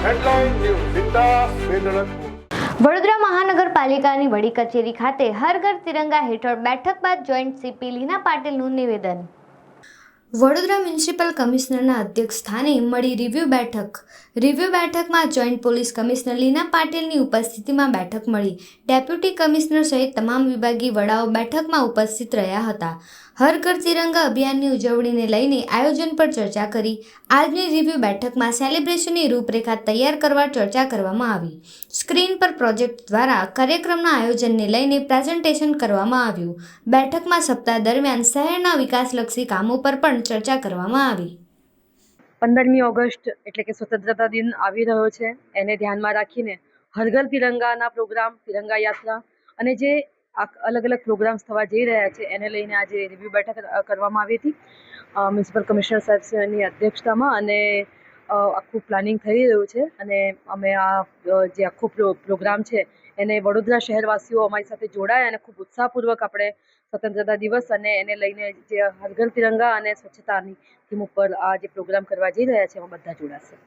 Headline news चिंता वेदनपुर। વડોદરા મહાનગરપાલિકાની વડી કચેરી ખાતે હર ઘર તિરંગા હેઠળ બેઠક બાદ જોઈન્ટ સીપી લીના પાટીલનું નિવેદન। વડોદરા મ્યુનિસિપલ કમિશનરના અધ્યક્ષ સ્થાને મળી રિવ્યુ બેઠકમાં જોઈન્ટ પોલીસ કમિશનર લીના પાટીલની ઉપસ્થિતિમાં બેઠક મળી। ડેપ્યુટી કમિશનર સહિત તમામ વિભાગીય વડાઓ બેઠકમાં ઉપસ્થિત રહ્યા હતા। હર ઘર તિરંગા અભિયાનની ઉજવણીને લઈને આયોજન પર ચર્ચા કરી। આજની રિવ્યુ બેઠકમાં સેલિબ્રેશનની રૂપરેખા તૈયાર કરવા ચર્ચા કરવામાં આવી। સ્ક્રીન પર પ્રોજેક્ટ દ્વારા કાર્યક્રમના આયોજનને લઈને પ્રેઝન્ટેશન કરવામાં આવ્યું। બેઠકમાં સપ્તાહ દરમિયાન શહેરના વિકાસલક્ષી કામો પર પણ ચર્ચા કરવામાં આવી। 15મી ઓગસ્ટ એટલે કે સ્વતંત્રતા દિન આવી રહ્યો છે, એને ધ્યાનમાં રાખીને હર ઘર તિરંગાના પ્રોગ્રામ, તિરંગા યાત્રા અને જે અલગ અલગ પ્રોગ્રામ્સ થવા જઈ રહ્યા છે એને લઈને આજે રિવ્યુ બેઠક કરવામાં આવી હતી મ્યુનિસિપલ કમિશનર સાહેબની અધ્યક્ષતામાં। અને આખું પ્લાનિંગ થઈ રહ્યું છે અને અમે આ જે આખો પ્રોગ્રામ છે એને વડોદરા શહેરવાસીઓ અમારી સાથે જોડાયા અને ખૂબ ઉત્સાહપૂર્વક આપણે સ્વતંત્રતા દિવસ અને એને લઈને જે હર ઘર તિરંગા અને સ્વચ્છતાની થીમ ઉપર આ જે પ્રોગ્રામ કરવા જઈ રહ્યા છે એમાં બધા જોડાશે।